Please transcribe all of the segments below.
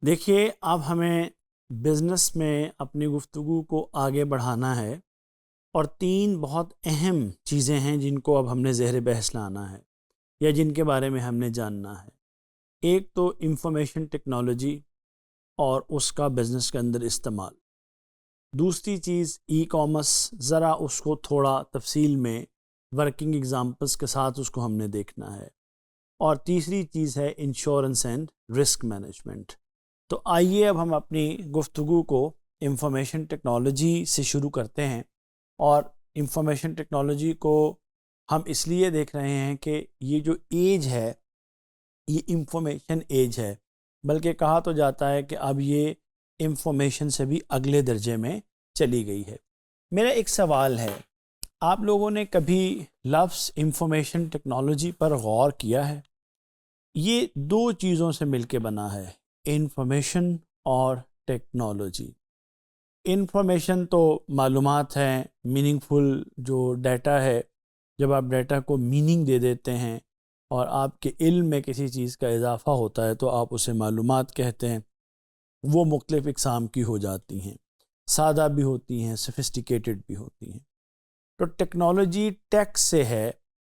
دیکھیے، اب ہمیں بزنس میں اپنی گفتگو کو آگے بڑھانا ہے، اور تین بہت اہم چیزیں ہیں جن کو اب ہم نے زیر بحث لانا ہے یا جن کے بارے میں ہم نے جاننا ہے۔ ایک تو انفارمیشن ٹیکنالوجی اور اس کا بزنس کے اندر استعمال۔ دوسری چیز ای کامرس، ذرا اس کو تھوڑا تفصیل میں ورکنگ ایگزامپلس کے ساتھ اس کو ہم نے دیکھنا ہے۔ اور تیسری چیز ہے انشورنس اینڈ رسک مینجمنٹ۔ تو آئیے اب ہم اپنی گفتگو کو انفارمیشن ٹیکنالوجی سے شروع کرتے ہیں۔ اور انفارمیشن ٹیکنالوجی کو ہم اس لیے دیکھ رہے ہیں کہ یہ جو ایج ہے یہ انفارمیشن ایج ہے، بلکہ کہا تو جاتا ہے کہ اب یہ انفارمیشن سے بھی اگلے درجے میں چلی گئی ہے۔ میرا ایک سوال ہے، آپ لوگوں نے کبھی لفظ انفارمیشن ٹیکنالوجی پر غور کیا ہے؟ یہ دو چیزوں سے مل کے بنا ہے، انفارمیشن اور ٹیکنالوجی۔ انفارمیشن تو معلومات ہیں، میننگ فل جو ڈیٹا ہے، جب آپ ڈیٹا کو میننگ دے دیتے ہیں اور آپ کے علم میں کسی چیز کا اضافہ ہوتا ہے تو آپ اسے معلومات کہتے ہیں۔ وہ مختلف اقسام کی ہو جاتی ہیں، سادہ بھی ہوتی ہیں، سفسٹیکیٹڈ بھی ہوتی ہیں۔ تو ٹیکنالوجی ٹیک سے ہے،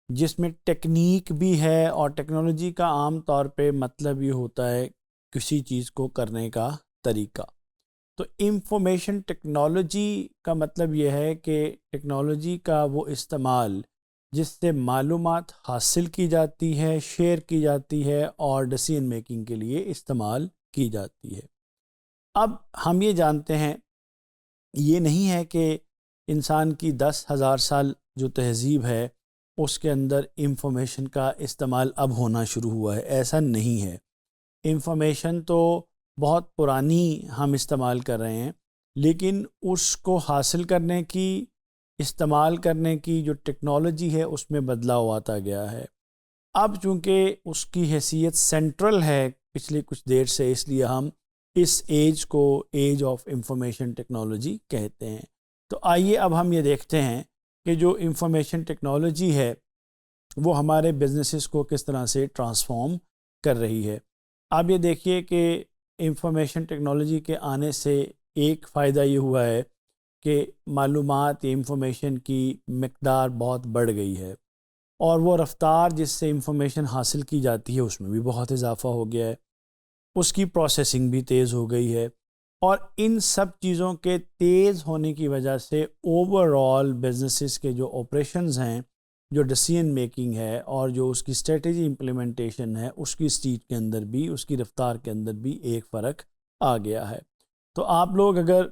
جس میں ٹیکنیک بھی ہے، اور ٹیکنالوجی کا عام طور پہ مطلب یہ ہوتا ہے کسی چیز کو کرنے کا طریقہ۔ تو انفارمیشن ٹیکنالوجی کا مطلب یہ ہے کہ ٹیکنالوجی کا وہ استعمال جس سے معلومات حاصل کی جاتی ہے، شیئر کی جاتی ہے اور ڈیسیژن میکنگ کے لیے استعمال کی جاتی ہے۔ اب ہم یہ جانتے ہیں، یہ نہیں ہے کہ انسان کی 10,000 سال جو تہذیب ہے اس کے اندر انفارمیشن کا استعمال اب ہونا شروع ہوا ہے، ایسا نہیں ہے۔ انفارمیشن تو بہت پرانی ہم استعمال کر رہے ہیں، لیکن اس کو حاصل کرنے کی، استعمال کرنے کی جو ٹیکنالوجی ہے اس میں بدلاؤ آتا گیا ہے۔ اب چونکہ اس کی حیثیت سینٹرل ہے پچھلے کچھ دیر سے، اس لیے ہم اس ایج کو ایج آف انفارمیشن ٹیکنالوجی کہتے ہیں۔ تو آئیے اب ہم یہ دیکھتے ہیں کہ جو انفارمیشن ٹیکنالوجی ہے وہ ہمارے بزنسز کو کس طرح سے ٹرانسفارم کر رہی ہے۔ آپ یہ دیکھیے کہ انفارمیشن ٹیکنالوجی کے آنے سے ایک فائدہ یہ ہوا ہے کہ معلومات یا انفارمیشن کی مقدار بہت بڑھ گئی ہے، اور وہ رفتار جس سے انفارمیشن حاصل کی جاتی ہے اس میں بھی بہت اضافہ ہو گیا ہے، اس کی پروسیسنگ بھی تیز ہو گئی ہے۔ اور ان سب چیزوں کے تیز ہونے کی وجہ سے اوور آل بزنسز کے جو آپریشنز ہیں، جو ڈیسیژن میکنگ ہے اور جو اس کی اسٹریٹجی امپلیمنٹیشن ہے، اس کی اسٹیج کے اندر بھی، اس کی رفتار کے اندر بھی ایک فرق آ گیا ہے۔ تو آپ لوگ اگر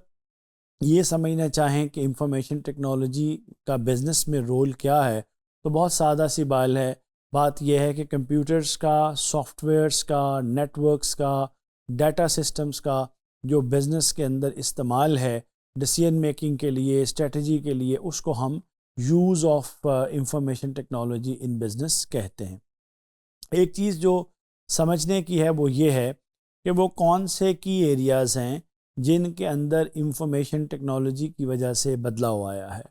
یہ سمجھنا چاہیں کہ انفارمیشن ٹیکنالوجی کا بزنس میں رول کیا ہے، تو بہت سادہ سی بات یہ ہے کہ کمپیوٹرز کا، سافٹ ویئرز کا، نیٹ ورکس کا، ڈیٹا سسٹمز کا جو بزنس کے اندر استعمال ہے ڈیسیژن میکنگ کے لیے، اسٹریٹجی کے لیے، اس کو ہم use of information technology in business کہتے ہیں۔ ایک چیز جو سمجھنے کی ہے وہ یہ ہے کہ وہ کون سے کی ایریاز ہیں جن کے اندر انفارمیشن ٹیکنالوجی کی وجہ سے بدلاؤ آیا ہے۔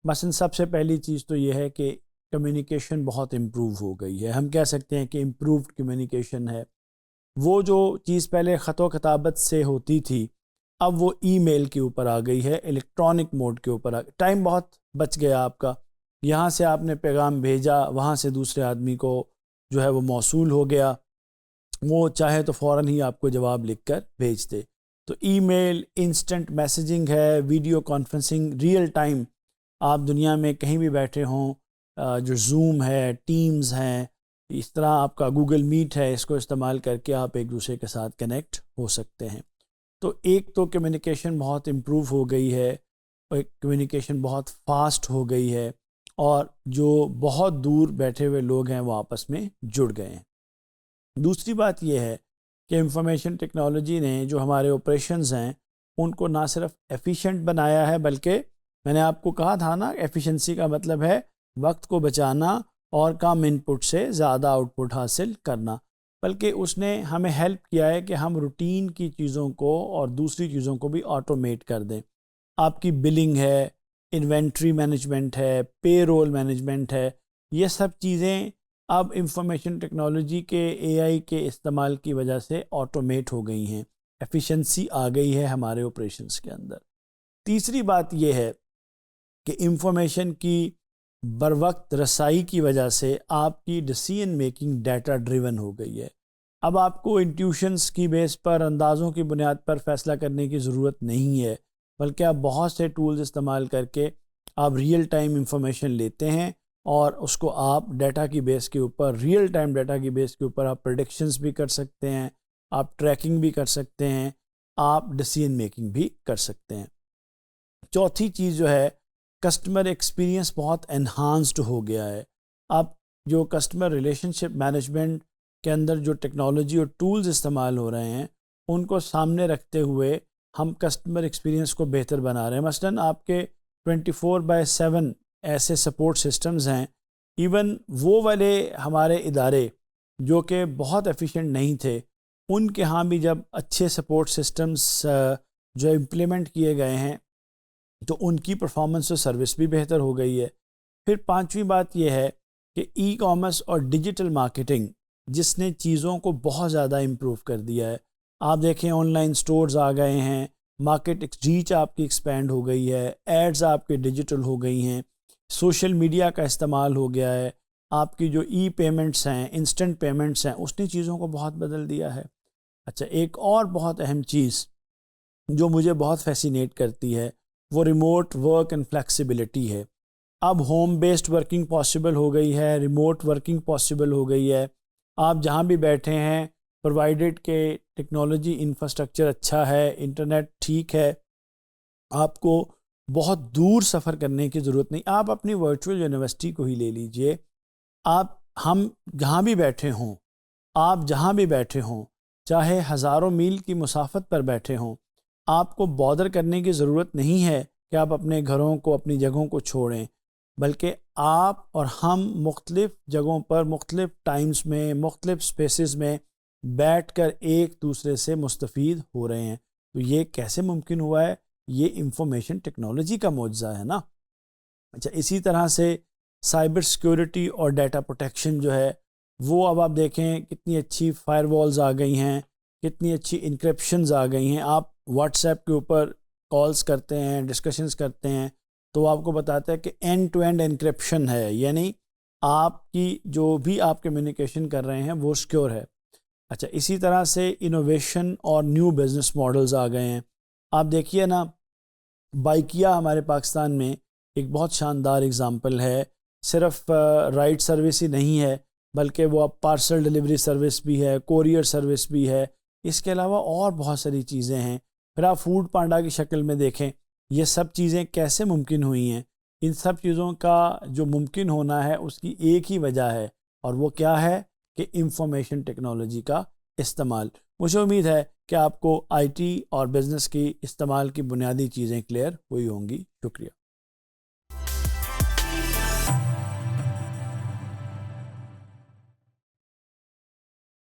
مثلا سب سے پہلی چیز تو یہ ہے کہ کمیونیکیشن بہت امپروو ہو گئی ہے۔ ہم کہہ سکتے ہیں کہ امپرووڈ کمیونیکیشن ہے۔ وہ جو چیز پہلے خط و کتابت سے ہوتی تھی، اب وہ ای میل کے اوپر آ گئی ہے، الیکٹرانک موڈ کے اوپر ٹائم بہت بچ گیا آپ کا۔ یہاں سے آپ نے پیغام بھیجا، وہاں سے دوسرے آدمی کو جو ہے وہ موصول ہو گیا، وہ چاہے تو فوراً ہی آپ کو جواب لکھ کر بھیج دے۔ تو ای میل، انسٹنٹ میسیجنگ ہے، ویڈیو کانفرنسنگ، ریئل ٹائم آپ دنیا میں کہیں بھی بیٹھے ہوں، جو زوم ہے، ٹیمز ہیں، اس طرح آپ کا گوگل میٹ ہے، اس کو استعمال کر کے آپ ایک دوسرے کے ساتھ کنیکٹ ہو سکتے ہیں۔ تو ایک تو کمیونیکیشن بہت امپروو ہو گئی ہے، کمیونیکیشن بہت فاسٹ ہو گئی ہے، اور جو بہت دور بیٹھے ہوئے لوگ ہیں وہ آپس میں جڑ گئے ہیں۔ دوسری بات یہ ہے کہ انفارمیشن ٹیکنالوجی نے جو ہمارے آپریشنز ہیں ان کو نہ صرف ایفیشینٹ بنایا ہے، بلکہ میں نے آپ کو کہا تھا نا، ایفیشنسی کا مطلب ہے وقت کو بچانا اور کم ان پٹ سے زیادہ آؤٹ پٹ حاصل کرنا، بلکہ اس نے ہمیں ہیلپ کیا ہے کہ ہم روٹین کی چیزوں کو اور دوسری چیزوں کو بھی آٹومیٹ کر دیں۔ آپ کی بلنگ ہے، انوینٹری مینجمنٹ ہے، پے رول مینجمنٹ ہے، یہ سب چیزیں اب انفارمیشن ٹیکنالوجی کے، اے آئی کے استعمال کی وجہ سے آٹومیٹ ہو گئی ہیں۔ ایفیشنسی آ گئی ہے ہمارے آپریشنس کے اندر۔ تیسری بات یہ ہے کہ انفارمیشن کی بروقت رسائی کی وجہ سے آپ کی ڈیسیژن میکنگ ڈیٹا ڈریون ہو گئی ہے۔ اب آپ کو انٹیوشنس کی بیس پر، اندازوں کی بنیاد پر فیصلہ کرنے کی ضرورت نہیں ہے، بلکہ آپ بہت سے ٹولز استعمال کر کے آپ ریئل ٹائم انفارمیشن لیتے ہیں اور اس کو آپ ڈیٹا کی بیس کے اوپر، ریئل ٹائم ڈیٹا کی بیس کے اوپر آپ پریڈکشنز بھی کر سکتے ہیں، آپ ٹریکنگ بھی کر سکتے ہیں، آپ ڈیسیژن میکنگ بھی کر سکتے ہیں۔ چوتھی چیز جو ہے، کسٹمر ایکسپیرینس بہت انہانسڈ ہو گیا ہے۔ اب جو کسٹمر ریلیشن شپ مینجمنٹ کے اندر جو ٹیکنالوجی اور ٹولز استعمال ہو رہے ہیں، ان کو سامنے رکھتے ہوئے ہم کسٹمر ایکسپیرینس کو بہتر بنا رہے ہیں۔ مثلاً آپ کے 24/7 ایسے سپورٹ سسٹمز ہیں، ایون وہ والے ہمارے ادارے جو کہ بہت ایفیشینٹ نہیں تھے، ان کے ہاں بھی جب اچھے سپورٹ سسٹمز جو امپلیمنٹ کیے گئے ہیں تو ان کی پرفارمنس و سروس بھی بہتر ہو گئی ہے۔ پھر پانچویں بات یہ ہے کہ ای کامرس اور ڈیجیٹل مارکیٹنگ، جس نے چیزوں کو بہت زیادہ امپروو کر دیا ہے۔ آپ دیکھیں آن لائن سٹورز آ گئے ہیں، مارکیٹ ریچ آپ کی ایکسپینڈ ہو گئی ہے، ایڈز آپ کے ڈیجیٹل ہو گئی ہیں، سوشل میڈیا کا استعمال ہو گیا ہے، آپ کی جو ای پیمنٹس ہیں، انسٹنٹ پیمنٹس ہیں، اس نے چیزوں کو بہت بدل دیا ہے۔ اچھا، ایک اور بہت اہم چیز جو مجھے بہت فیسینیٹ کرتی ہے وہ ریموٹ ورک اینڈ فلیکسیبلٹی ہے۔ اب ہوم بیسڈ ورکنگ پاسبل ہو گئی ہے، ریموٹ ورکنگ پاسبل ہو گئی ہے۔ آپ جہاں بھی بیٹھے ہیں، پرووائڈیڈ کہ ٹیکنالوجی انفراسٹرکچر اچھا ہے، انٹرنیٹ ٹھیک ہے، آپ کو بہت دور سفر کرنے کی ضرورت نہیں۔ آپ اپنی ورچوئل یونیورسٹی کو ہی لے لیجئے، ہم جہاں بھی بیٹھے ہوں، آپ جہاں بھی بیٹھے ہوں، چاہے ہزاروں میل کی مسافت پر بیٹھے ہوں، آپ کو بادر کرنے کی ضرورت نہیں ہے کہ آپ اپنے گھروں کو، اپنی جگہوں کو چھوڑیں، بلکہ آپ اور ہم مختلف جگہوں پر، مختلف ٹائمز میں، مختلف سپیسز میں بیٹھ کر ایک دوسرے سے مستفید ہو رہے ہیں۔ تو یہ کیسے ممکن ہوا ہے؟ یہ انفارمیشن ٹیکنالوجی کا معجزہ ہے نا۔ اچھا، اسی طرح سے سائبر سیکیورٹی اور ڈیٹا پروٹیکشن جو ہے وہ اب آپ دیکھیں کتنی اچھی فائر والز آ گئی ہیں، کتنی اچھی انکرپشنز آ گئی ہیں۔ آپ واٹس ایپ کے اوپر کالز کرتے ہیں، ڈسکشنز کرتے ہیں، تو آپ کو بتاتا ہے کہ اینڈ ٹو اینڈ انکرپشن ہے، یعنی آپ کی جو بھی آپ کمیونیکیشن کر رہے ہیں وہ سیکیور ہے۔ اچھا، اسی طرح سے انوویشن اور نیو بزنس ماڈلز آ گئے ہیں۔ آپ دیکھیے نا، بائکیا ہمارے پاکستان میں ایک بہت شاندار اگزامپل ہے۔ صرف رائڈ سروس ہی نہیں ہے، بلکہ وہ اب پارسل ڈلیوری سروس بھی ہے، کوریئر سروس بھی ہے، اس کے علاوہ اور بہت ساری چیزیں ہیں۔ پھر آپ فوڈ پانڈا کی شکل میں دیکھیں، یہ سب چیزیں کیسے ممکن ہوئی ہیں؟ ان سب چیزوں کا جو ممکن ہونا ہے اس کی ایک ہی وجہ ہے، اور وہ کیا ہے کہ انفارمیشن ٹیکنالوجی کا استعمال۔ مجھے امید ہے کہ آپ کو آئی ٹی اور بزنس کی استعمال کی بنیادی چیزیں کلیئر ہوئی ہوں گی۔ شکریہ۔